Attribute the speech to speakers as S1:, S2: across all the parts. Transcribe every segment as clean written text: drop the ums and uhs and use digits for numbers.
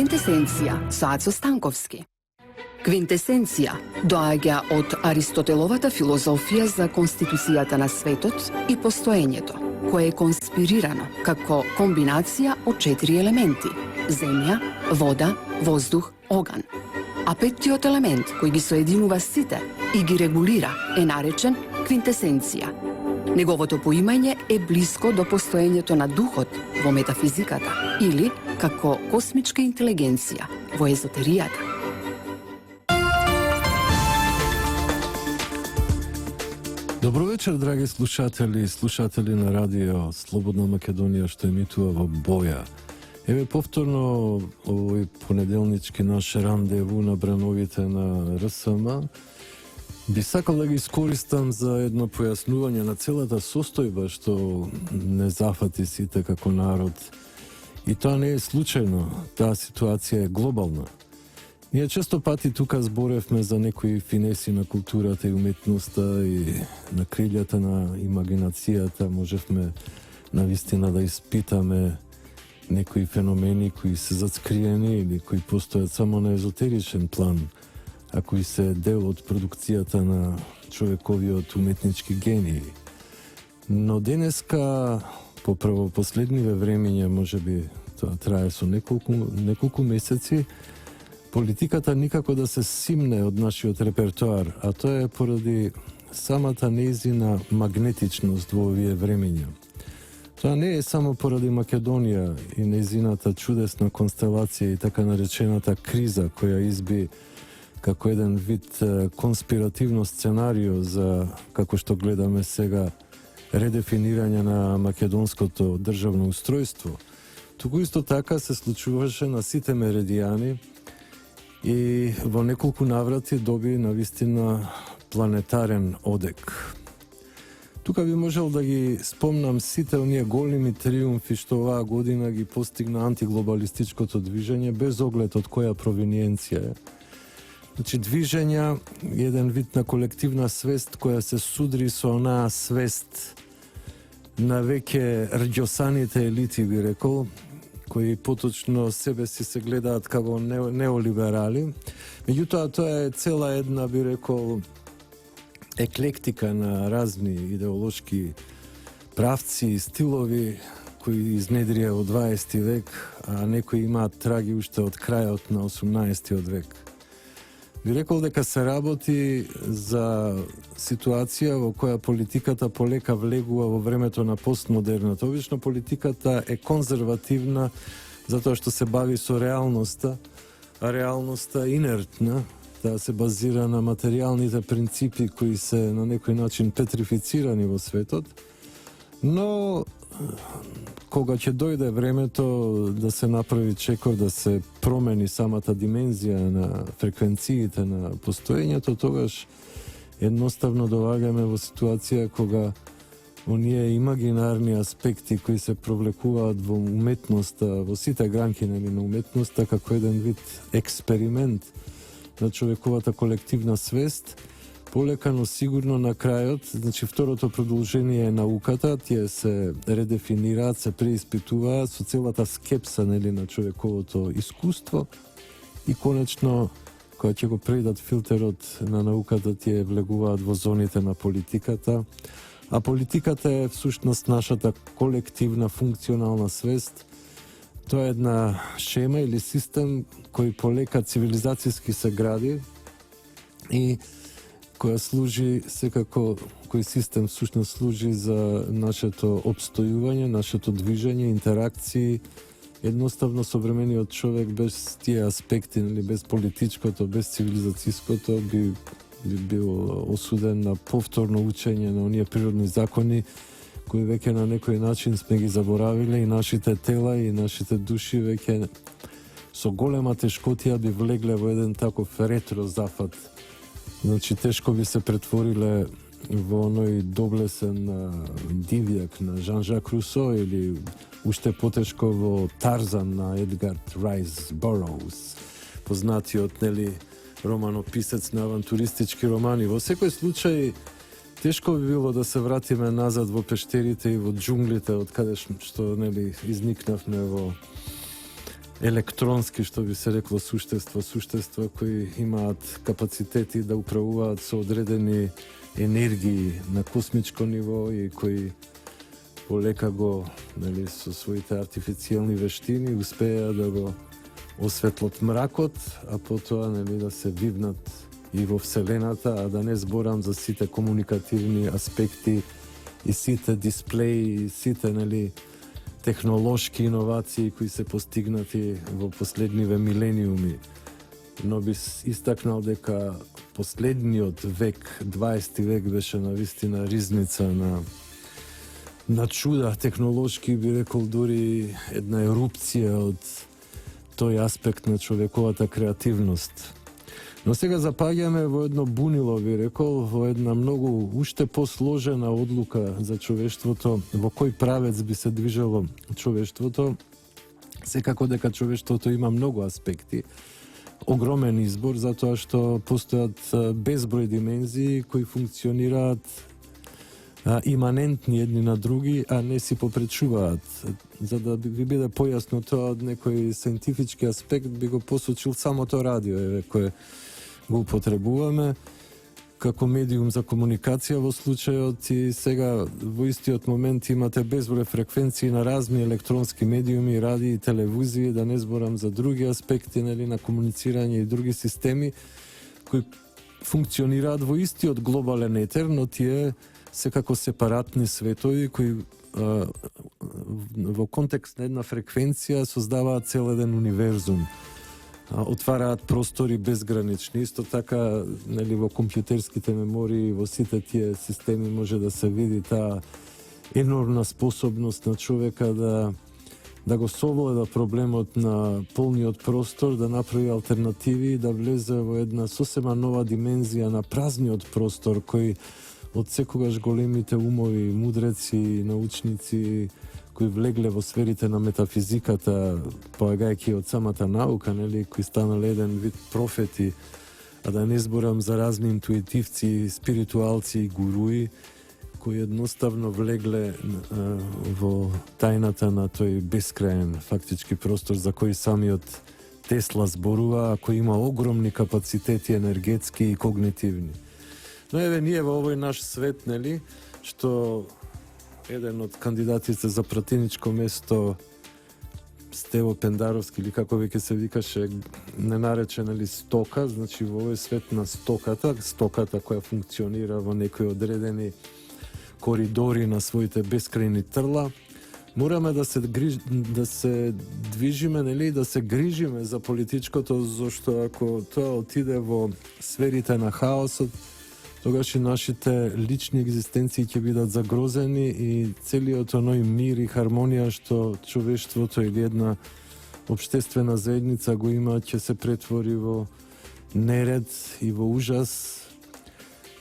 S1: Квинтесенција со Ацо Станковски. Квинтесенција доаѓа од Аристотеловата филозофија за конституцијата на светот и постоењето, кое е конспирирано како комбинација од 4 елементи: земја, вода, воздух, оган. А петтиот елемент, кој ги соединува сите и ги регулира, е наречен квинтесенција. Неговото поимање е блиско до постоењето на духот во метафизиката или како космичка интелигенција во езотеријата.
S2: Добро вечер, драги слушатели и слушатели на радио Слободна Македонија, што емитува во Боја. Еве повторно овој понеделнички наш рандеву на брановите на РСМ. Би сакал да ги искористам за едно појаснување на целата состојба што не зафати сите како народ. И тоа не е случајно, таа ситуација е глобална. Ние често пати тука зборевме за некои финеси на културата и уметноста и на крилјата на имагинацијата можевме навистина да испитаме некои феномени кои се зацкриени или кои постојат само на езотеричен план, а кои се дел од продукцијата на човековиот уметнички гении. Но денеска, по последниве времења, можеби тоа трае со неколку месеци, политиката никако да се симне од нашиот репертоар, а тоа е поради самата нејзина магнетичност во овие времења. Тоа не е само поради Македонија и нејзината чудесна констелација и така наречената криза, која изби како еден вид конспиративно сценарио за, како што гледаме сега, редефинирање на македонското државно устројство. Туку исто така се случуваше на сите меридијани и во неколку наврати доби навистина планетарен одек. Тука би можел да ги спомнам сите оние големи триумфи што оваа година ги постигна антиглобалистичкото движење без оглед од која провиниенција е. Значи, движења, еден вид на колективна свест која се судри со онаа свест на веќе рѓосаните елити, би рекол, кои поточно себе си се гледаат како неолиберали. Меѓутоа, тоа е цела една, би рекол, еклектика на разни идеолошки правци и стилови кои изнедрија во 20 век, а некои имаат траги уште од крајот на 18 век. Би рекол дека се работи за ситуација во која политиката полека влегува во времето на постмодерната. Обично политиката е конзервативна затоа што се бави со реалноста, а реалноста инертна. Таа се базира на материјалните принципи кои се на некој начин петрифицирани во светот. Но кога ќе дојде времето да се направи чекор, да се промени самата димензија на фреквенциите на постоењето, тогаш едноставно доаѓаме во ситуација кога оние имагинарни аспекти кои се провлекуваат во уметноста, во сите гранки на уметноста, како еден вид експеримент на човековата колективна свест, полека, но сигурно на крајот, значи второто продолжение е науката, тие се редефинираат, се преиспитуваат со целата скепса на човековото искуство и конечно, кога ќе го прејдат филтерот на науката, тие влегуваат во зоните на политиката, а политиката е всушност нашата колективна функционална свест. Тоа е една шема или систем кој полека цивилизацијски се гради и која служи секако, кој систем всушност служи за нашето обстојување, нашето движење, интеракции. Едноставно современиот човек без тие аспекти, без политичкото, без цивилизацијското би бил осуден на повторно учење на оние природни закони кои веќе на некој начин сме ги заборавиле и нашите тела и нашите души веќе со голема тешкотија би влегле во еден таков ретро зафат. Значи, тешко би се претвориле во оној доблесен дивјак на Жан-Жак Русо или уште потешко во Тарзан на Едгард Райс Бороуз, познатиот, романописец на авантуристички романи. Во секој случај, тешко би било да се вратиме назад во пештерите и во џунглите од каде што изникнавме електронски, што би се рекло, суштества кои имаат капацитети да управуваат со одредени енергии на космичко ниво и кои полека го, нели, со своите артифицијални вештини успеа да го осветлот мракот, а потоа, нели, да се вивнат и во Вселената, а да не зборам за сите комуникативни аспекти и сите дисплеи, и сите, нели, технолошки иновации кои се постигнати во последниве милениуми. Но би истакнал дека последниот век, 20 век, беше навистина ризница на чуда технолошки, би рекол дури една ерупција од тој аспект на човековата креативност. Но сега запаѓаме во едно бунило, би рекол, во една многу уште посложена одлука за човештвото, во кој правец би се движело човештвото. Секако дека човештвото има многу аспекти, огромен избор, затоа што постојат безброј димензии кои функционираат иманентни едни на други, а не си попречуваат. За да ви биде појасно тоа од некој сајентифички аспект, би го посочил самото радио, кое го употребуваме како медиум за комуникација во случајот, и сега во истиот момент имате безброј фреквенции на разни електронски медиуми, радии и телевизии, да не зборам за други аспекти, нели, на комуницирање и други системи кои функционираат во истиот глобален етер, но тие секако сепаратни светови кои во контекст на една фреквенција создаваат цел еден универзум, отвараат простори безгранични. Исто така, нели, во компјутерските мемории, во сите тие системи може да се види таа енормна способност на човека да го совлада проблемот на полниот простор, да направи алтернативи и да влезе во една сосема нова димензија на празниот простор, кој од секогаш големите умови, мудреци, научници кои влегле во сферите на метафизиката, поагајќи од самата наука, нели, кои станале еден вид профети, а да не зборам за разни интуитивци, спиритуалци и гуруи, кои едноставно влегле во тајната на тој бескраен фактички простор за кој самиот Тесла зборува, а кој има огромни капацитети енергетски и когнитивни. Но еве ние во овој наш свет, нели, што еден од кандидатите за пратеничко место, Стево Пендаровски, или како веќе се викаше, не нарече, нели, стока, значи во овој свет на стоката која функционира во некои одредени коридори на своите бескрајни трла, мораме да се движиме, нели, да се грижиме за политичкото, зашто ако тоа отиде во сферите на хаосот, тогаш и нашите лични екзистенции ќе бидат загрозени и целиот оној мир и хармонија што човештвото или една општествена заедница го има, ќе се претвори во неред и во ужас.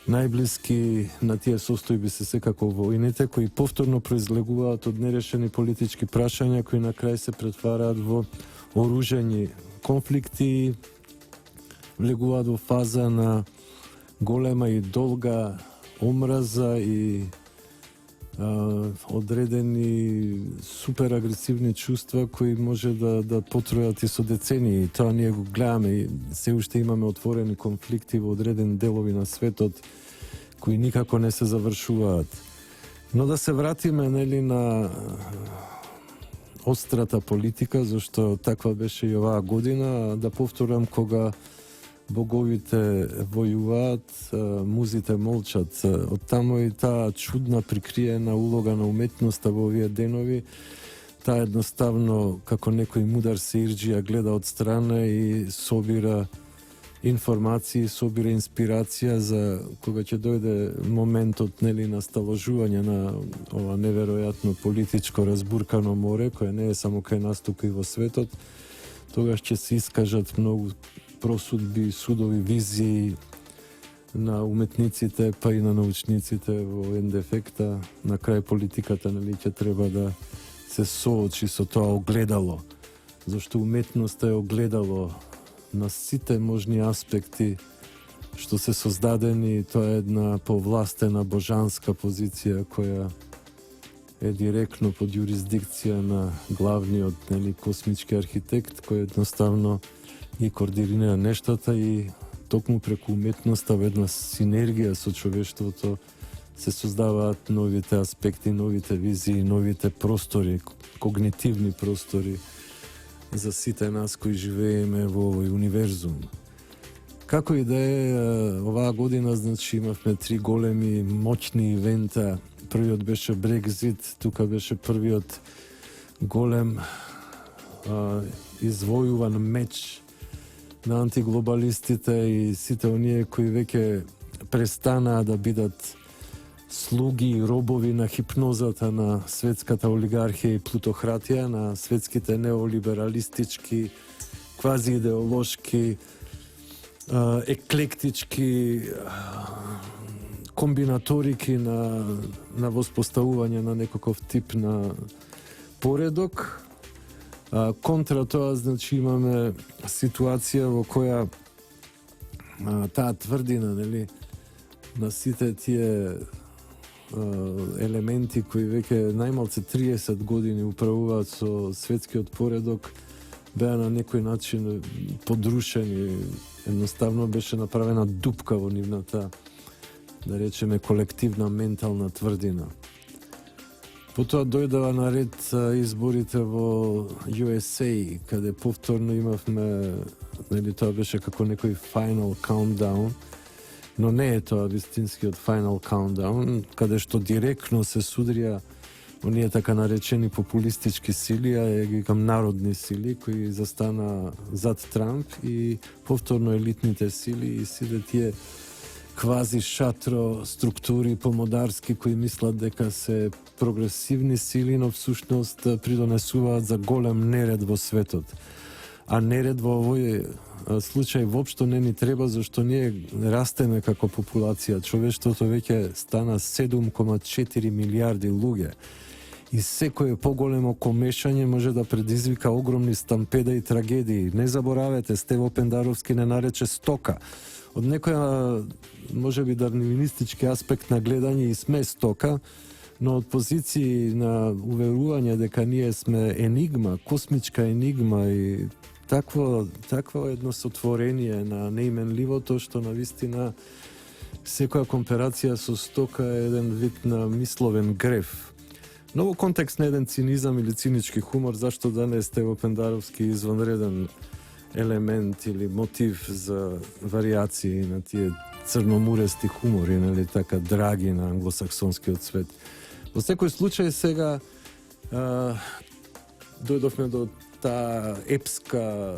S2: Најблиски на тие состојби се секако војните, кои повторно произлегуваат од нерешени политички прашања, кои на крај се претвараат во оружени конфликти, влегуваат во фаза на голема и долга омраза и одредени супер агресивни чувства кои може да потројат и со децении. Тоа ние го гледаме и се уште имаме отворени конфликти во одредени делови на светот кои никако не се завршуваат. Но да се вратиме, нели, на острата политика, зашто таква беше и оваа година, да повторам, кога боговите војуваат, музите молчат. Оттамо и таа чудна прикриена улога на уметноста во овие денови, таа едноставно како некој мудар сеирџија гледа од страна и собира информации, собира инспирација за кога ќе дојде моментот, нели, на сталожување на ова неверојатно политичко разбуркано море, кое не е само кај нас, туку и во светот. Тогаш ќе се искажат многу просудби, судови, визии на уметниците, па и на научниците во ендефекта. На крај политиката, нели, ќе треба да се соочи со тоа огледало, зашто уметноста е огледало на сите можни аспекти што се создадени. Тоа е една повластена божанска позиција која е директно под юрисдикција на главниот, нели, космички архитект, кој едноставно ги координира нештата и токму преку уметноста во една синергија со човештвото се создаваат новите аспекти, новите визии, новите простори, когнитивни простори за сите нас кои живееме во овој универзум. Како и да е, оваа година, значи, имавме 3 големи, моќни ивента. Првиот беше Брекзит, тука беше првиот голем извојуван меч на антиглобалистите и сите оние кои веќе престанаа да бидат слуги и робови на хипнозата на светската олигархија и плутократија, на светските неолибералистички, квазиидеолошки, еклектички комбинаторики на воспоставување на некаков тип на поредок. Контра тоа, значи, имаме ситуација во која таа тврдина, нели, на сите тие елементи кои веќе најмалце 30 години управуваат со светскиот поредок, беа на некој начин подрушени. Едноставно беше направена дупка во нивната, да речеме, колективна ментална тврдина. Потоа дојдава на ред изборите во USA, каде повторно имавме, нели, тоа беше како некој final countdown, но не е тоа вистинскиот final countdown, каде што директно се судрија оние така наречени популистички сили, а ја ги викам народни сили, кои застана зад Трамп, и повторно елитните сили и сите тие квази шатро структури помодарски кои мислат дека се прогресивни сили, но всушност придонесуваат за голем неред во светот. А неред во овој случај воопшто не ни треба, зашто ние растеме како популација. Човештвото веќе стана 7,4 милиарди луѓе. И секое поголемо комешање може да предизвика огромни стампеда и трагедии. Не заборавете, Стево Пендаровски не нарече стока. Од некоја, може би, дарвинистички аспект на гледање и сме стока, но од позиции на уверување дека ние сме енигма, космичка енигма и такво едно сотворение на неименливото, што на вистина секоја комперација со стока е еден вид на мисловен греф. Но во контекст на еден цинизам или цинички хумор, зашто да не Стево Пендаровски извонреден елемент или мотив за вариации на тие црномурести хумори, нели, така драги на англосаксонскиот свет. Во секој случај сега дојдовме до таа епска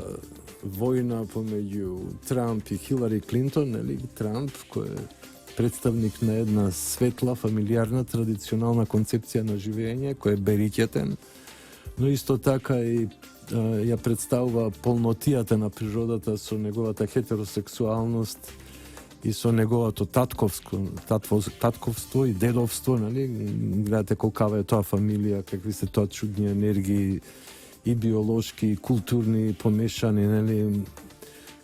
S2: војна помеѓу Трамп и Хилари Клинтон, нели? Трамп, кој е представник на една светла, фамилиарна, традиционална концепција на живење, кој е бериќетен, но исто така и ја представува полнотијата на природата со неговата хетеросексуалност и со неговото татковство и дедовство, нели? Гледате колкава е тоа фамилија, какви се тоа чудни енергии и биолошки, и културни помешани, нели?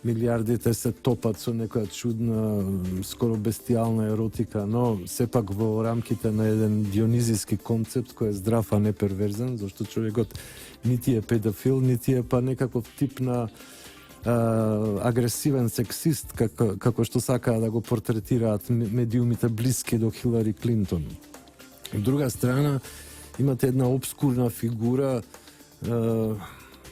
S2: Милиардите се топат со некоја чудна, скоро бестијална еротика, но сепак во рамките на еден дионизиски концепт кој е здрав, а не перверзен, зашто човекот нити е педофил, нити е па некаков тип на агресивен сексист, како што сакаа да го портретираат медиумите блиски до Хилари Клинтон. Од друга страна, имате една обскурна фигура,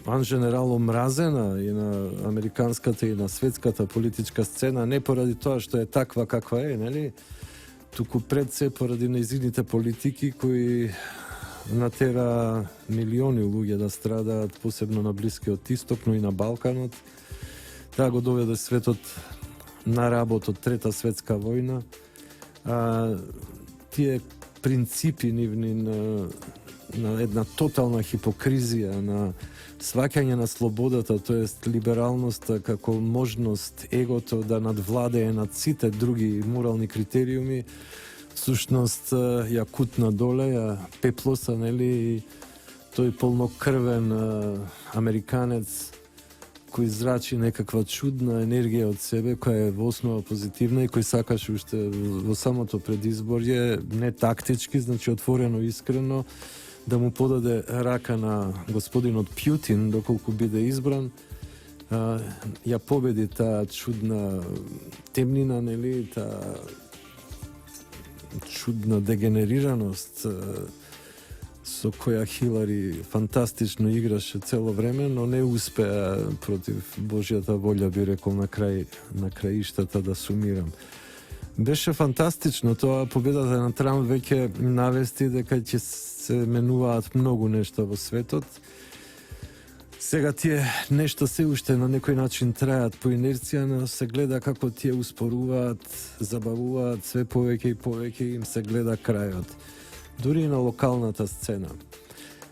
S2: анженерал омразена и на американската и на светската политичка сцена, не поради тоа што е таква каква е, нели? Туку пред се поради нејзините политики кои натера милиони луѓе да страдаат, посебно на Блискиот Исток, но и на Балканот. Таа го доведе светот на работ од Трета светска војна. Тие принципи нивни на една тотална хипокризија, на сваќање на слободата, тоест либералноста како можност егото да надвладее над сите други морални критериуми, всушност ја кутна доле, ја пеплоса, нели, тој полнокрвен американец кој зрачи некаква чудна енергија од себе, која е во основа позитивна и кој сакаше уште во самото предизборје, не тактички, значи отворено, искрено, да му подаде рака на господинот Пјутин, доколку биде избран, ја победи таа чудна темнина, нели, таа чудна дегенерираност со која Хилари фантастично играше цело време, но не успеа против Божјата волја, би рекол на краиштата, да сумирам. Беше фантастично тоа, победата на Трамп веќе навести дека ќе се менуваат многу нешта во светот. Сега тие нешта се уште на некој начин трајат по инерција, но се гледа како тие успоруваат, забавуваат, све повеќе и повеќе им се гледа крајот. Дури и на локалната сцена.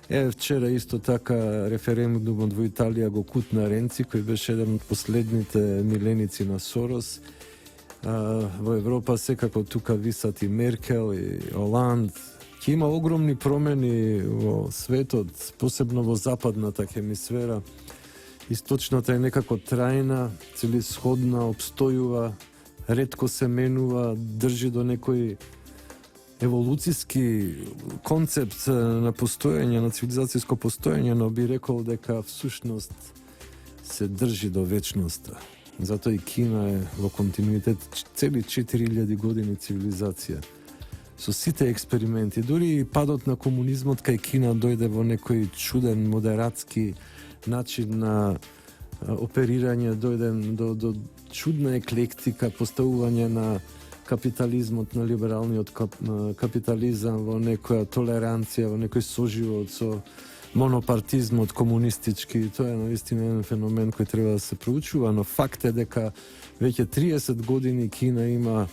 S2: Вчера исто така референдумот во Италија го кутна Ренци, кој беше еден од последните миленици на Сорос. Во Европа секако тука висат и Меркел и Оланд. Ќе има огромни промени во светот, посебно во западната хемисфера. Источната е некако трајна, целисходна, обстојува, ретко се менува, држи до некој еволуцијски концепт на постоење, на цивилизацијско постоење, но би рекол дека всушност се држи до вечноста. Затоа и Кина е во континуитет цели 4000 години цивилизација. Со сите експерименти, дури и падот на комунизмот кај Кина дојде во некој чуден модератски начин на оперирање, дојде до чудна еклектика, поставување на капитализмот, на либералниот капитализам во некоја толеранција, во некој соживот со монопартизмот комунистички. Тоа е наистина еден феномен кој треба да се проучува, но факт е дека веќе 30 години Кина има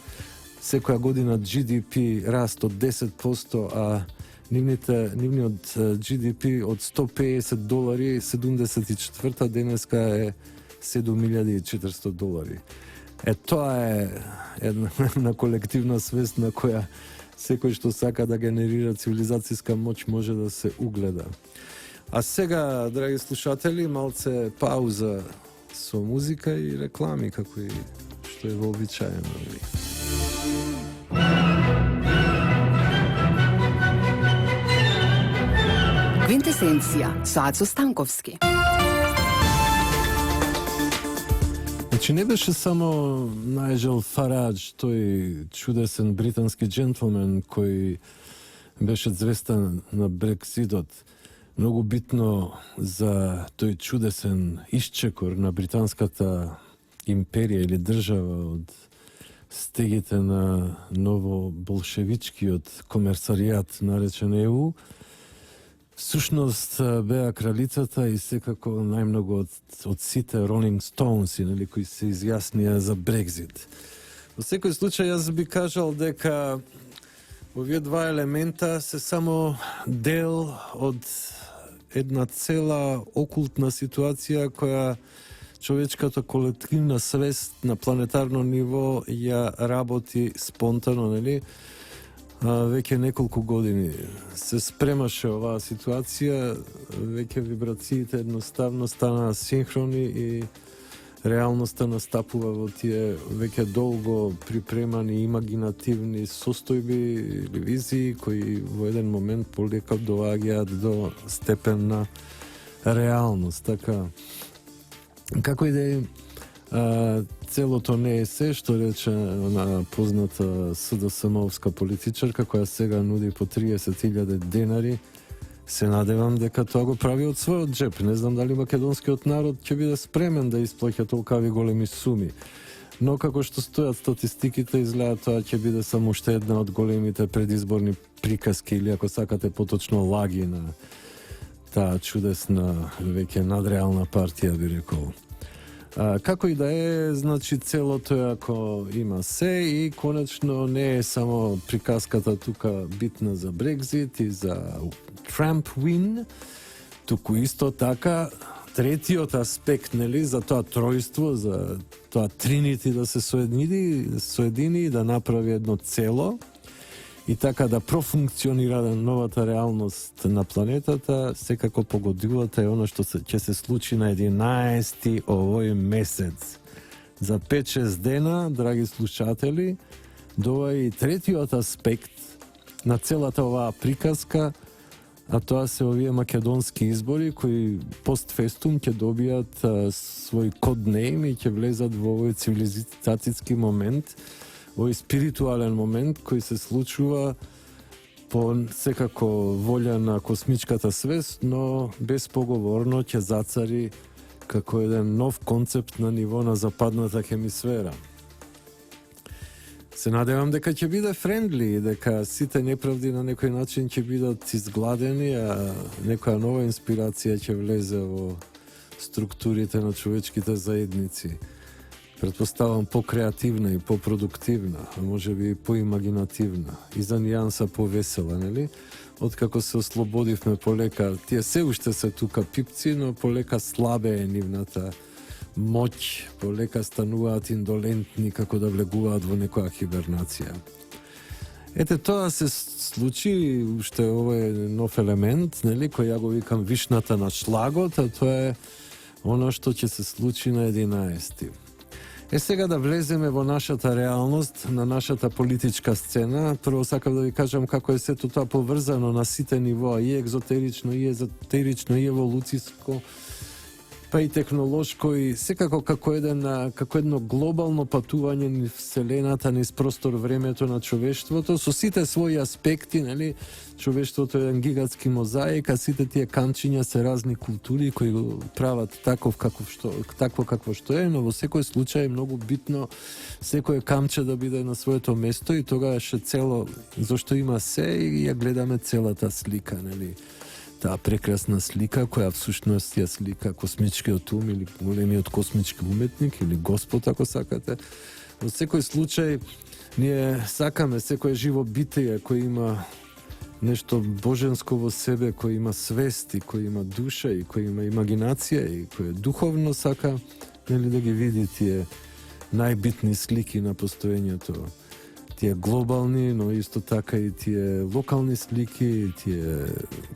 S2: секоја година GDP раст од 10%, а нивниот GDP од $150, 74-та денеска е $7,400. Тоа е една колективна свест на која секој што сака да генерира цивилизацијска моќ може да се угледа. А сега, драги слушатели, малце пауза со музика и реклами, како и што е вообичаено.
S1: Квинтесенција со Ацо Станковски.
S2: Значи не беше само Најджел Фарадж, тој чудесен британски джентлмен кој беше звезда на Брекситот. Многу битно за тој чудесен исчекор на британската империја или држава од стегите на ново болшевичкиот комерсаријат наречен ЕУ. Всушност беа кралицата и секако најмногу од сите Rolling Stones, нели, кои се изјаснија за Брекзит. Во секој случај јас би кажал дека овие два елемента се само дел од една цела окултна ситуација која човечката колективна свест на планетарно ниво ја работи спонтано, нели? Веќе неколку години се спремаше оваа ситуација, веќе вибрациите едноставно станаа синхрони и реалноста настапува во тие веќе долго припремани имагинативни состојби или визии кои во еден момент полека доаѓаат до степен на реалност. Така, како и да е, целото не е се, што рече на позната СДСМовска политичарка, која сега нуди по 30.000 денари. Се надевам дека тоа го прави од својот джеп. Не знам дали македонскиот народ ќе биде спремен да исплаќа толкави големи суми. Но како што стојат статистиките, изгледа тоа ќе биде само уште една од големите предизборни приказки или, ако сакате поточно, лаги на таа чудесна, веќе надреална партија, би рекол. Како и да е, значи целото е ако има се и конечно не е само приказката тука битна за Брекзит и за Трамп win, туку исто така третиот аспект, нели, за тоа тројство, за тоа тринити да се соедини и да направи едно цело. и така да профункционира новата реалност на планетата, секако погодилата е оно што ќе се случи на 11 овој месец. За 5-6 дена, драги слушатели, дова и третиот аспект на целата оваа приказка, а тоа се овие македонски избори кои постфестум ќе добијат свој коднейм и ќе влезат во овој цивилизацијски момент, овој спиритуален момент кој се случува по секако волја на космичката свест, но безпоговорно ќе зацари како еден нов концепт на ниво на западната хемисфера. Се надевам дека ќе биде френдли и дека сите неправди на некој начин ќе бидат изгладени, а некоја нова инспирација ќе влезе во структурите на човечките заедници. Предпоставам по-креативна и по-продуктивна, а може би и по-имагинативна. И за нијанса по-весела, нели? Откако се ослободивме полека, тие се уште се тука пипци, но полека слабе е нивната моќ, полека стануваат индолентни како да влегуваат во некоја хибернација. Ете, тоа се случи, уште овој нов елемент, нели, кој ја го викам вишната на шлагот, а тоа е оно што ќе се случи на 11. Сега да влеземе во нашата реалност, на нашата политичка сцена. Прво сакам да ви кажам како е сето тоа поврзано на сите нивоа, и екзотерично, и езотерично, и еволуциско, па и технолошко, и секако како едно глобално патување низ вселената, низ простор времето на човештвото, со сите своји аспекти, нели? Човештвото е еден гигантски мозаик, а сите тие камчиња се разни култури кои го прават такво какво што е, но во секој случај е многу битно секој камче да биде на своето место и тогаш е цело, зашто има се и ја гледаме целата слика, нели? Таа прекрасна слика, која всушност ја слика космичкиот ум или големиот космички уметник или Господ, ако сакате. Во секој случај, ние сакаме секој живо битие кој има нешто боженско во себе, кој има свест и кој има душа и кој има имагинација и кој е духовно, сака, нели, да ги види тие најбитни слики на постоењето. Тие глобални, но исто така и тие локални слики, тие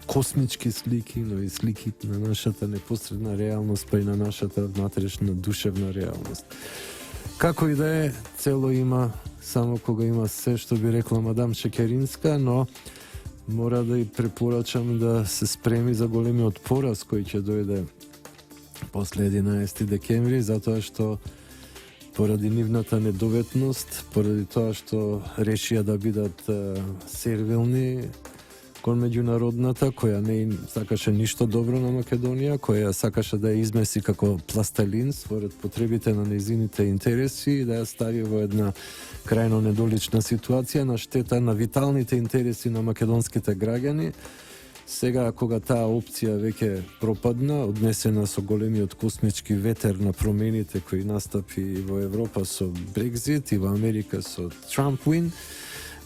S2: космички слики, но и слики на нашата непосредна реалност, па и на нашата внатрешна душевна реалност. Како и да е, цело има, само кога има се, што би рекла мадам Шекеринска, но мора да и препорачам да се спреми за големиот пораз кој ќе дојде после 11 декември, затоа што поради нивната недоветност, поради тоа што решија да бидат сервилни кон меѓународната, која не сакаше ништо добро на Македонија, која сакаше да ја измеси како пластелин според потребите на нејзините интереси и да ја стави во една крајно недолична ситуација на штета на виталните интереси на македонските граѓани. Сега, кога таа опција веќе пропадна, однесена со големиот космички ветер на промените кои настапи во Европа со Брекзит и во Америка со Трамп win,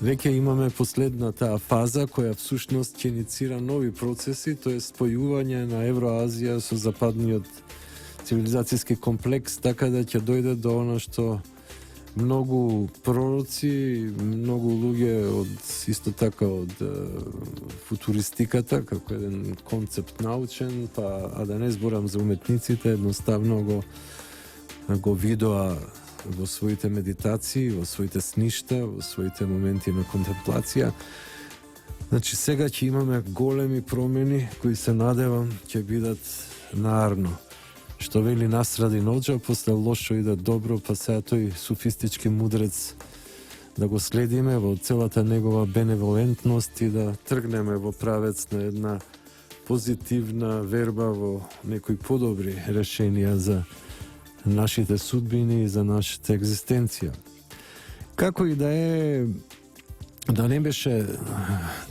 S2: веќе имаме последна таа фаза која всушност ќе иницира нови процеси, тоа е спојување на Евроазија со западниот цивилизацијски комплекс, така да ќе дојде до оно што многу пророци, многу луѓе од исто така од футуристиката, како еден концепт научен, па а да не зборам за уметниците, едноставно го видоа во своите медитации, во своите сништа, во своите моменти на контемплација. Значи сега ќе имаме големи промени кои се надевам ќе бидат наарно. Што вели Насради Ноџа, после лошо иде добро, па сега тој суфистички мудрец да го следиме во целата негова беневолентност и да тргнеме во правец на една позитивна верба во некои подобри решенија за нашите судбини и за нашата екзистенција. Како и да е, да не беше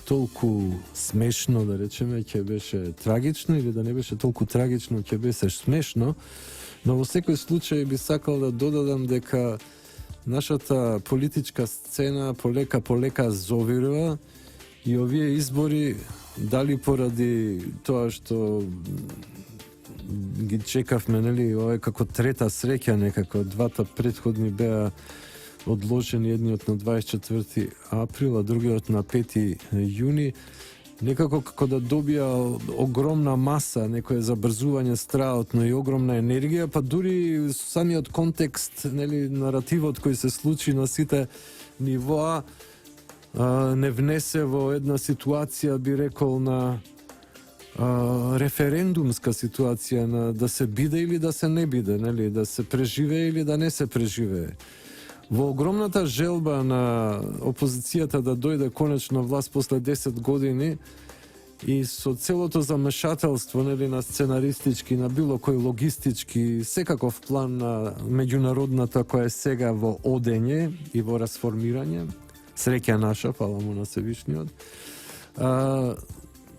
S2: толку смешно, да речеме, ќе беше трагично, или да не беше толку трагично, ќе беше смешно, но во секој случај би сакал да додадам дека нашата политичка сцена полека зовирува и овие избори, дали поради тоа што ги чекавме, нели, ова е како трета среќа некако, двата претходни беа одложени, едниот на 24 април, а другиот на 5 јуни, некако како да добија огромна маса, некое забрзување страот, но и огромна енергија, па дури самиот контекст, нели, наративот кој се случи на сите нивоа, не внесе во една ситуација, би рекол, на референдумска ситуација, на да се биде или да се не биде, нели, да се преживее или да не се преживее. Во огромната желба на опозицијата да дојде конечно власт после 10 години и со целото замешателство, нели, на сценаристички, на било кој логистички, секаков план на меѓународната која е сега во одење и во расформирање, среќа наша, фала му на Севишниот,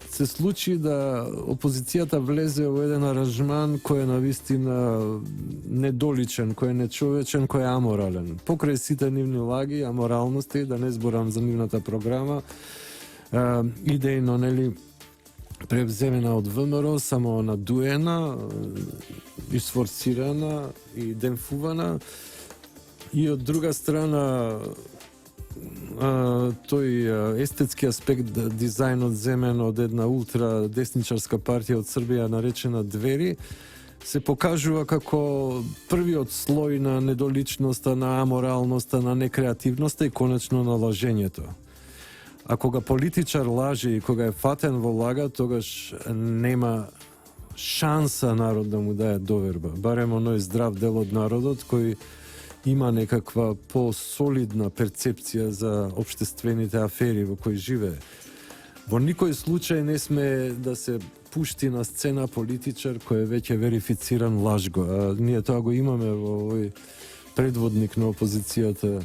S2: се случи да опозицијата влезе во еден аранжман кој е навистина недоличен, кој е нечовечен, кој е аморален. Покрај сите нивни лаги, аморалности, да не зборам за нивната програма, идејно, нели, превземена од ВМРО, само надуена, исфорсирана и демфувана, и од друга страна тој естетски аспект, дизајнот земен од една ултра десничарска партија од Србија наречена Двери, се покажува како првиот слој на недоличноста, на аморалноста, на некреативноста и конечно на лажењето. А кога политичар лаже и кога е фатен во лага, тогаш нема шанса народ да му даде доверба. Барем оној здрав дел од народот кој има некаква по-солидна перцепција за општествените афери во кои живее. Во никој случај не сме да се пушти на сцена политичар кој е веќе верифициран лажго. А ние тоа го имаме во овој предводник на опозицијата.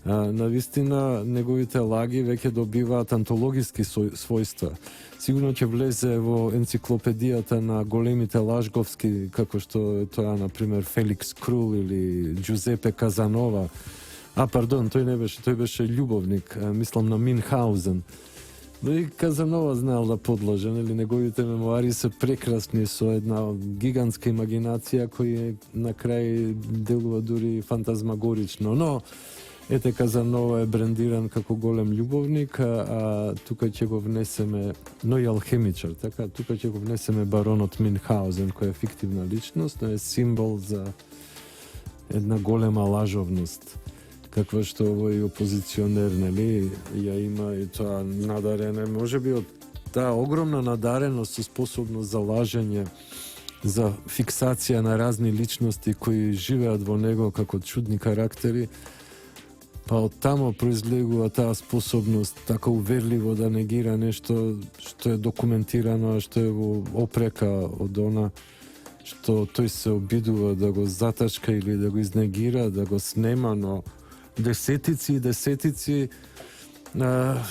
S2: Навистина, неговите лаги веќе добиваат антологиски својства. Сигурно ќе влезе во енциклопедијата на големите лажговски, како што е тоа, например, Феликс Крул или Джузепе Казанова. Пардон, тој беше љубовник, мислам на Минхаузен. Но и Казанова знаел да подлаже, нели, неговите мемуари се прекрасни со една гигантска имагинација која на крај делува дури фантазмагорично. Но ете, Казанова е брендиран како голем љубовник, а тука ќе го внесеме, но и алхемичар, така, тука ќе го внесеме баронот Минхаузен, кој е фиктивна личност, но е символ за една голема лажовност, каква што овој опозиционер, нели, ја има, и тоа надарене, можеби од таа огромна надареност со способност за лажење, за фиксација на разни личности кои живеат во него како чудни карактери, па од тамо произлегува таа способност така уверливо да негира нешто што е документирано, што е во опрека од она што тој се обидува да го затачка или да го изнегира, да го снема, но десетици и десетици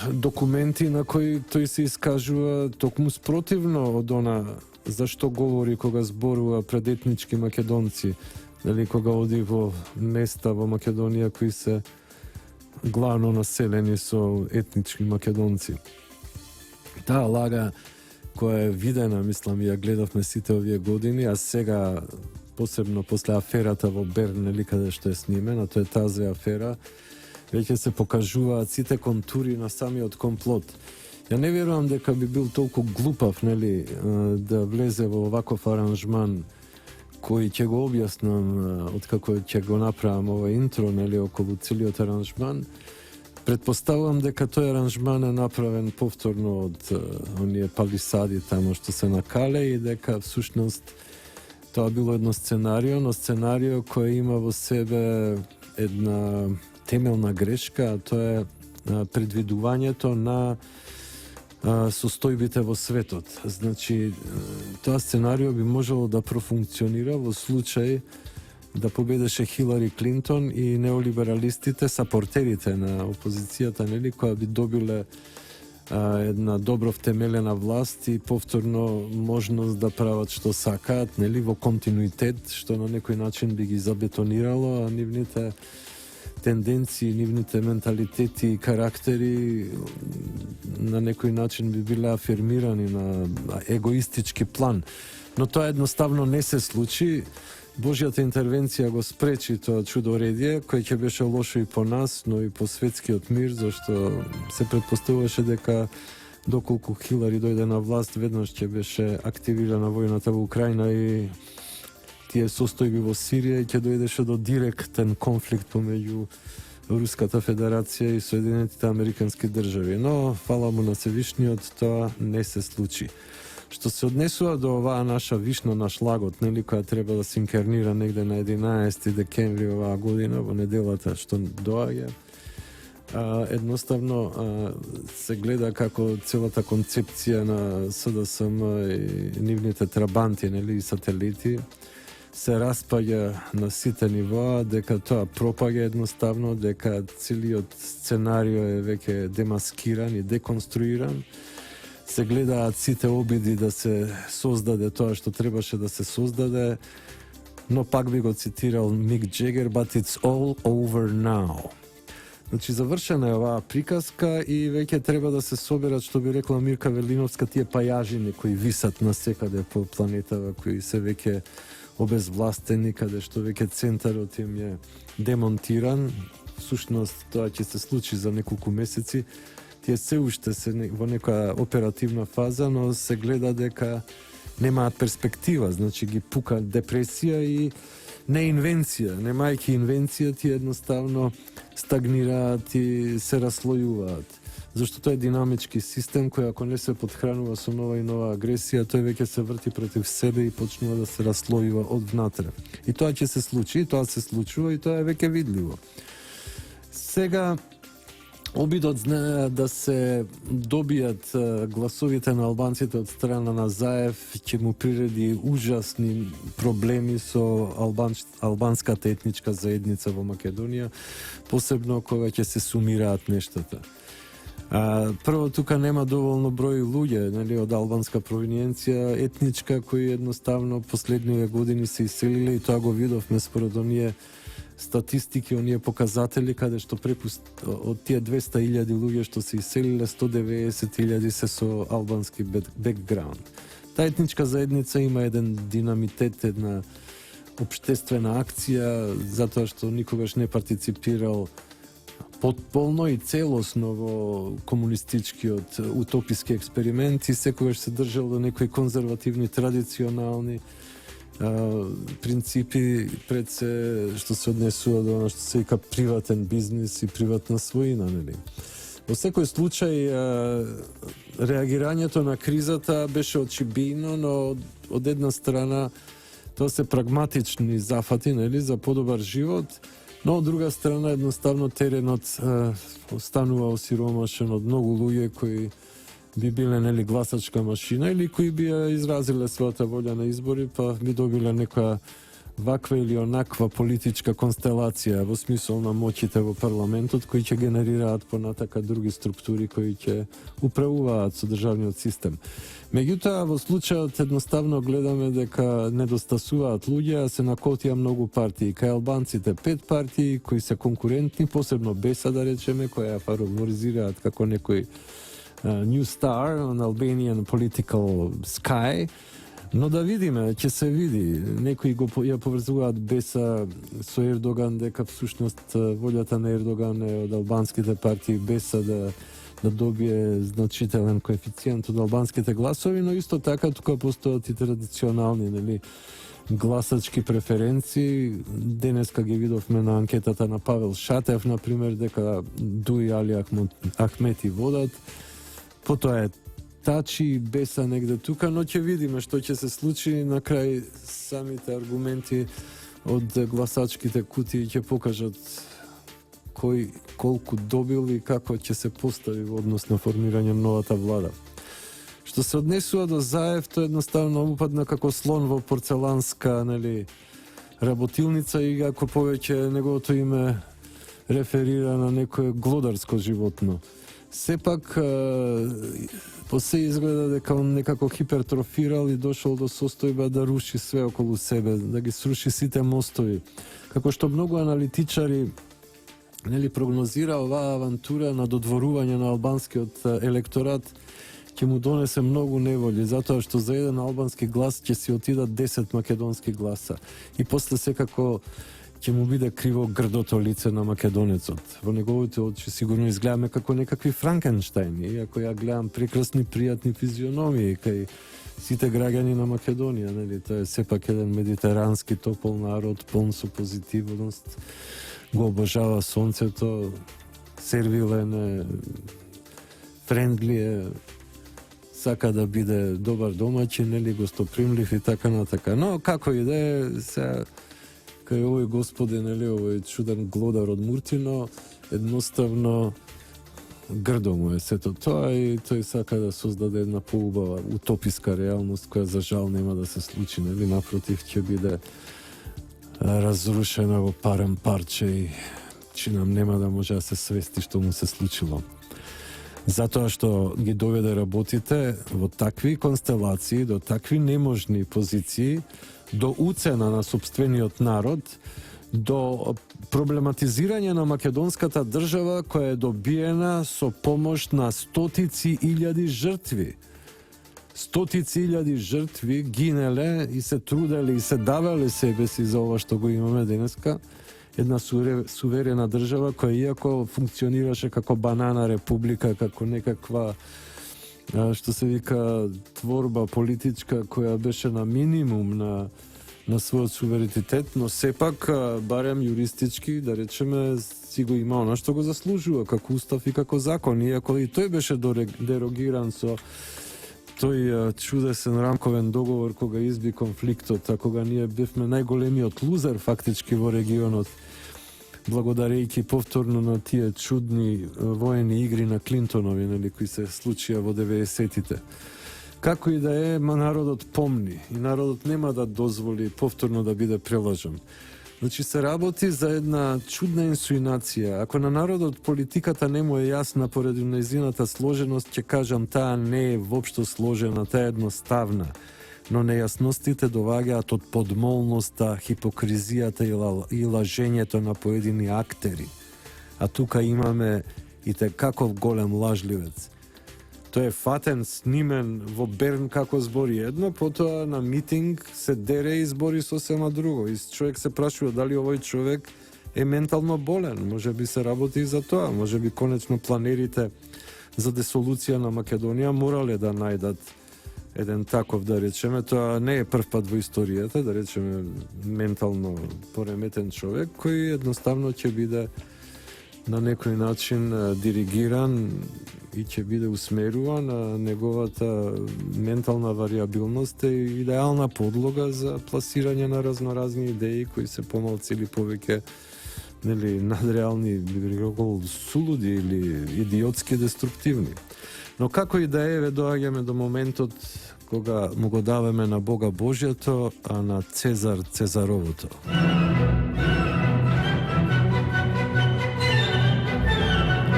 S2: документи на кои тој се искажува токму спротивно од она за што говори кога зборува пред етнички македонци, дали кога оди во места во Македонија кои се главно населени со етнички македонци. Таа лага која е видена, мислам, ја гледавме сите овие години, а сега посебно после аферата во Берн, нели, каде што е снимена, тоа е тази афера, веќе се покажуваат сите контури на самиот комплот. Ја не верувам дека би бил толку глупав, нели, да влезе во ваков аранжман кој ќе го објаснам откако ќе го направам ова интро, нели, околу целиот аранжман. Предпоставувам дека тој аранжман е направен повторно од оние палисади тамо што се на Кале и дека всушност тоа било едно сценарио, но сценарио кој има во себе една темелна грешка, а тоа е предвидувањето на состојбите во светот. Значи, тоа сценарио би можело да профункционира во случај да победеше Хилари Клинтон и неолибералистите, сапортерите на опозицијата, нели, која би добиле една добро втемелена власт и повторно можност да прават што сакаат, нели, во континуитет, што на некој начин би ги забетонирало, а нивните тенденции, нивните менталитети и карактери на некој начин би биле афирмирани на егоистички план. Но тоа едноставно не се случи. Божјата интервенција го спречи тоа чудоредие, кој ќе беше лошо и по нас, но и по светскиот мир, зашто се претпоставуваше дека доколку Хилари дојде на власт, веднаш ќе беше активирана војната во Украина и тие состојби во Сирија и ќе дојдеше до директен конфликт помеѓу Руската Федерација и Соединетите Американски држави. Но, фала му на Севишниот, тоа не се случи. Што се однесува до оваа наша вишна на шлагот, нели, која треба да се инкарнира негде на 11 декември оваа година, во неделата што доаѓа, едноставно се гледа како целата концепција на СДСМ и нивните трабанти, нели, и сателити, се распаѓа на сите нивоа, дека тоа пропаѓа едноставно, дека целиот сценарио е веќе демаскиран и деконструиран. Се гледаат сите обиди да се создаде тоа што требаше да се создаде, но пак би го цитирал Мик Джегер, but it's all over now. Значи, завршена е оваа приказка и веќе треба да се соберат, што би рекла Мирка Велиновска, тие пајажини кои висат насекаде по планетава, кои се веќе обезвластени, каде што веќе центарот им е демонтиран. Всушност, тоа ќе се случи за неколку месеци. Тие се уште се во некоја оперативна фаза, но се гледа дека немаат перспектива, значи ги пука депресија и не инвенција. Немајќи инвенција, тие едноставно стагнираат и се раслојуваат. Зашто тоа е динамички систем кој ако не се подхранува со нова и нова агресија, тој веќе се врти против себе и почнува да се раслојува од внатре. И тоа ќе се случи, и тоа се случува, и тоа е веќе видливо. Сега, обидот да се добијат гласовите на албанците од страна на Заев ќе му приреди ужасни проблеми со албанската етничка заедница во Македонија, посебно кога ќе се сумираат нештата. Прво, тука нема доволно број луѓе, нели, од албанска провиниенција, етничка, кои едноставно последниве години се иселиле, и тоа го видовме според оние статистики, оние показатели, каде што од тие 200.000 луѓе што се иселиле, 190.000 се со албански бекграунд. Таа етничка заедница има еден динамитет, една општествена акција, затоа што никогаш не партиципирал потполно и целосно во комунистичкиот утописки експеримент и секогаш се држал до некои конзервативни, традиционални принципи пред се што се однесува до што се вика приватен бизнис и приватна своина, нели. Во секој случај реагирањето на кризата беше очибино, но од една страна тоа се прагматични зафати, нели, за подобар живот, но од друга страна едноставно теренот останува осиромашен од многу луѓе кои би биле, нели, гласачка машина или кои би ја изразиле својата волја на избори, па би добиле некоја ваква или онаква политичка констелација во смисол на моќите во парламентот, кои ќе генерираат понатака други структури кои ќе управуваат со државниот систем. Меѓутоа, во случајот едноставно гледаме дека недостасуваат луѓе, а се накотија многу партии. Кај албанците 5 партии кои се конкурентни, посебно Беса, да речеме, која ја фаворизираат како некој New Star on Albanian Political Sky. Но да видиме, ќе се види. Некои ја поврзуваат Беса со Ердоган, дека всушност волјата на Ердоган е од албанските партии Беса да добие значителен коефициент од албанските гласови, но исто така тука постојат и традиционални, нели, гласачки преференции. Денеска ги видовме на анкетата на Павел Шатев, например, дека Дуи Али Ахмети водат. Потоа е Тачи и Беса негде тука, но ќе видиме што ќе се случи. На крај самите аргументи од гласачките кутии ќе покажат кој колку добил и како ќе се постави во однос на формирање на новата влада. Што се однесува до Заев, тоа едноставно упадна како слон во порцеланска, нели, работилница, и ако повеќе неговото име реферира на некое глодарско животно. Сепак по се изгледа дека он некако хипертрофирал и дошол до состојба да руши све околу себе, да ги сруши сите мостови. Како што многу аналитичари нели прогнозира оваа авантура на додворување на албанскиот електорат ќе му донесе многу неволји, затоа што за еден албански глас ќе си отидат 10 македонски гласа. И после секако ќе му биде криво грдото лице на македонецот. Во неговите очи сигурно изгледаме како некакви Франкенштајни, иако ја гледам прекрасни, пријатни физиономии кај сите граѓани на Македонија, нели, тоа е сепак еден медитерански топол народ, полн со позитивност, го обожава сонцето, сервилен е, френдли е, сака да биде добар домаќин, нели, гостопримлив и така натака. Но како и да е, сега кај овој господи, нели, овој чуден глодар од Муртино, едноставно грдо му е сето тоа и тој сака да создаде една поубава утописка реалност која за жал нема да се случи, нели, напротив ќе биде разрушена во парен парче и чинам нема да може да се свести што му се случило. Затоа што ги доведе работите во такви констелации, до такви неможни позиции, до уцена на сопствениот народ, до проблематизирање на македонската држава која е добиена со помош на стотици илјади жртви. Стотици илјади жртви гинеле и се труделе и се давале себе си за ова што го имаме денеска. Една суверена држава која иако функционираше како банана република, како некаква што се вика творба политичка која беше на минимум на својот суверенитет, но сепак барем юристички, да речеме, си го има она што го заслужува како устав и како закон, иако и тој беше дерогиран со тој чудесен рамковен договор кога изби конфликтот, а кога ние бевме најголемиот лузер фактички во регионот, благодарејќи повторно на тие чудни воени игри на Клинтонови, нели, кои се случија во 90-тите. Како и да е, народот помни и народот нема да дозволи повторно да биде прелажен. Значи се работи за една чудна инсуинација. Ако на народот политиката не му е јасна поради нејзината сложеност, ќе кажам таа не е воопшто сложена, таа е едноставна. Но нејасностите доваѓаат од подмолноста, хипокризијата и лажењето на поедини актери. А тука имаме и каков голем лажливец. Тој е фатен, снимен во Берн како збори едно, потоа на митинг се дере и збори сосема друго. И човек се прашува дали овој човек е ментално болен. Може би се работи и за тоа. Може би конечно планерите за десолуција на Македонија морале да најдат еден таков, да речеме. Тоа не е прв пат во историјата, да речеме, ментално пореметен човек, кој едноставно ќе биде на некој начин диригиран и ќе биде усмеруван, а неговата ментална вариабилност е идеална подлога за пласирање на разноразни идеи кои се помалку или повеќе, нели, надреални, би рекол, сулуди или идиотски деструктивни. Но како и да е, доаѓаме до моментот кога му го даваме на Бога Божјето, а на Цезар Цезаровото.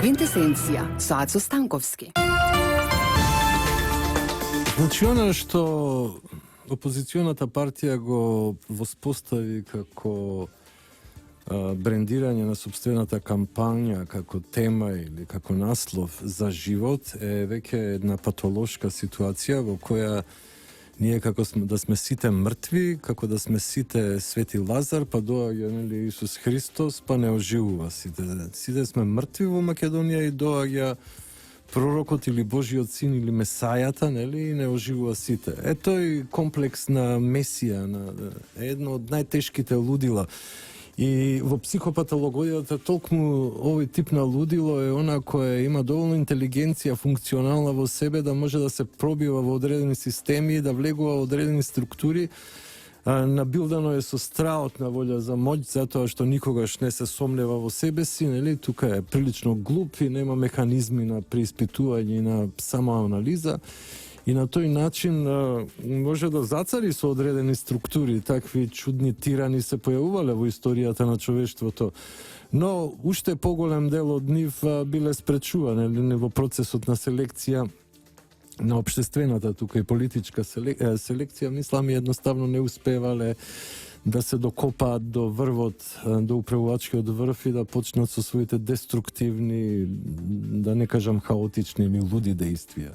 S1: Квинтесенција со Ацо Станковски.
S2: Значи, она што опозиционата партија го воспостави како брендирање на собствената кампања, како тема или како наслов за живот, е веќе една патолошка ситуација во која ние како да сме сите мртви, како да сме сите Свети Лазар, па доаѓа, нели, Исус Христос, па не оживува сите. Сите сме мртви во Македонија и доаѓа пророкот или Божиот син или Месајата, нели, и не оживува сите. Е тој комплекс на Месија, едно од најтешките лудила. И во психопатологијата толкому овој тип на лудило е она која има доволно интелигенција функционална во себе да може да се пробива во одредени системи, да влегува во одредени структури. Набилдано е со страотна волја за моќ, затоа што никогаш не се сомнева во себе си, нели? Тука е прилично глуп и нема механизми на преиспитување и на самоанализа. И на тој начин може да зацари со одредени структури. Такви чудни тирани се појавувале во историјата на човештвото. Но уште поголем дел од нив биле спречувани во процесот на селекција на општествената, тука и политичка селекција, мислам, едноставно не успевале да се докопаат до врвот, до управувачкиот врв и да почнат со своите деструктивни, да не кажам хаотични или луди действија.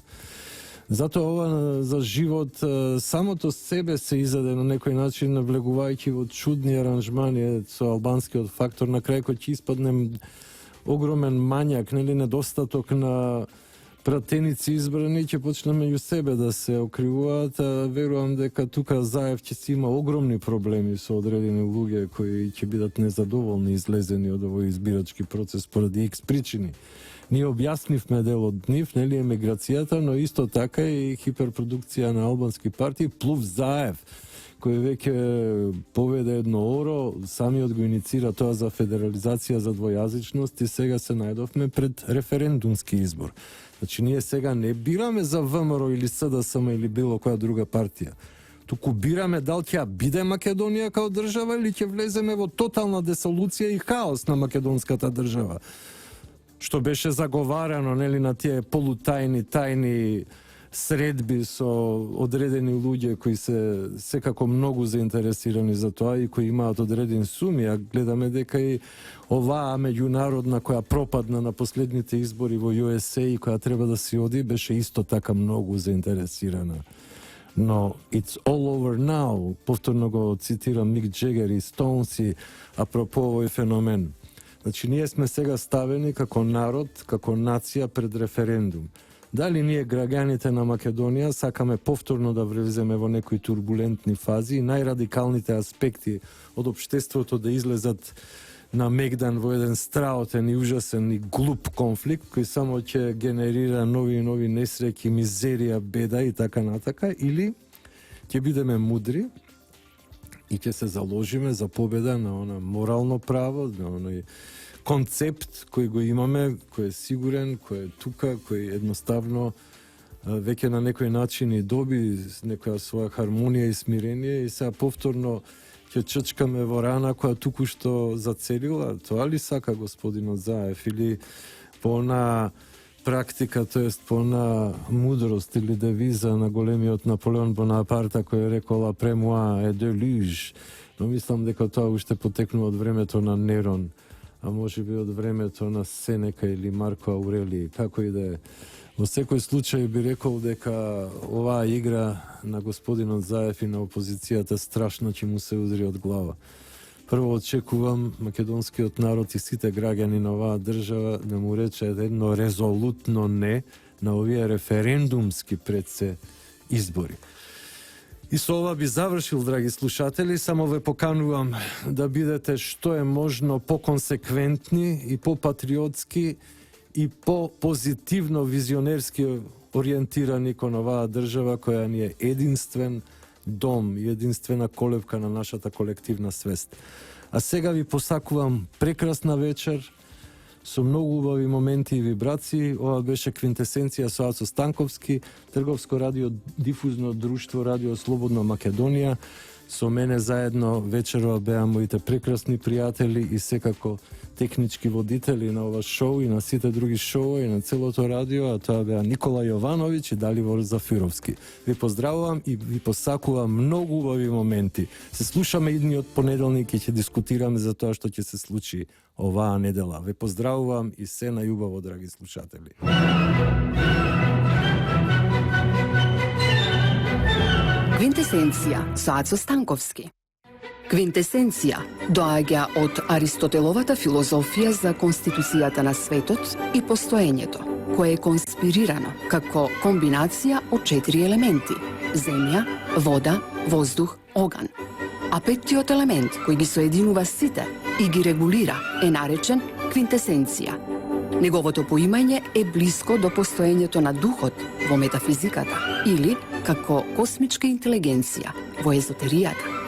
S2: Затоа ова за живот самото себе се изаде на некој начин, навлегувајќи во чудни аранжмани со албанскиот фактор, на крај кој ќе испадне огромен мањак, нели недостаток на пратеници избрани, ќе почнат меѓу себе да се окривуваат, а верувам дека тука Заев ќе си има огромни проблеми со одредени луѓе кои ќе бидат незадоволни излезени од овој избирачки процес поради X причини. Ние објаснивме дел од нив, нели емиграцијата, но исто така и хиперпродукција на албански партии, плюс Заев, кој веќе поведе едно оро, самиот го иницира тоа за федерализација, за двојазичност и сега се најдовме пред референдумски избор. Значи, ние сега не бираме за ВМРО или СДСМ или било која друга партија. Туку бираме дали ќе биде Македонија као држава или ќе влеземе во тотална десолуција и хаос на македонската држава. Што беше заговарано, нели, на тие полутајни, тајни средби со одредени луѓе кои се секако многу заинтересирани за тоа и кои имаат одредени суми, а гледаме дека и оваа меѓународна која пропадна на последните избори во USA и која треба да си оди, беше исто така многу заинтересирана. Но it's all over now, повторно го цитирам Мик Джегер и Стоунс и апропо овој феномен. Значи, ние сме сега ставени како народ, како нација пред референдум. Дали ние, граѓаните на Македонија, сакаме повторно да влеземе во некои турбулентни фази и најрадикалните аспекти од општеството да излезат на мегдан во еден страотен и ужасен и глуп конфликт, кој само ќе генерира нови и нови несреќи, мизерија, беда и така натака, или ќе бидеме мудри и ќе се заложиме за победа на она морално право, на оној концепт кој го имаме, кој е сигурен, кој е тука, кој едноставно веќе на некој начин и доби некоја своја хармонија и смирение и сега повторно ќе ччкаме во рана која туку што зацелила. Тоа ли сака господинот Заев или по она практика, тоест по она мудрост или девиза на големиот Наполеон Бонапарта кој рекола премоа е делюж. Но мислам дека тоа уште потекнува од времето на Нерон, а може би од времето на Сенека или Марко Аурелиј, како и да е. Во секој случај би рекол дека оваа игра на господинот Заев и на опозицијата страшно ќе му се удри од глава. Прво очекувам македонскиот народ и сите граѓани на оваа држава да му речеат едно резолутно не на овие референдумски пред се избори. И со ова би завршил, драги слушатели, само ве поканувам да бидете што е можно поконсеквентни и попатриотски и по-позитивно визионерски ориентирани кон оваа држава која ни е единствен дом и единствена колевка на нашата колективна свест. А сега ви посакувам прекрасна вечер со многу убави моменти и вибрации. Ова беше Квинтесенција со Ацо Станковски, Трговско радио, дифузно друштво Радио Слободна Македонија. Со мене заедно вечерова беа моите прекрасни пријатели и секако технички водители на ова шоу и на сите други шоуа и на целото радио, а тоа беа Никола Јовановиќ и Даливор Зафировски. Ви поздравувам и ви посакувам многу убави моменти. Се слушаме идниот понеделник и ќе дискутираме за тоа што ќе се случи оваа недела. Ве поздравувам и се најубаво, драги слушатели.
S1: Квинтесенција со Ацо Станковски. Квинтесенција доаѓа од Аристотеловата филозофија за конституцијата на светот и постоењето, кое е конспирирано како комбинација од 4 елементи: земја, вода, воздух, оган. А петтиот елемент кој ги соединува сите и ги регулира е наречен квинтесенција. Неговото поимање е блиско до постоењето на духот во метафизиката или како космичка интелигенција во езотеријата.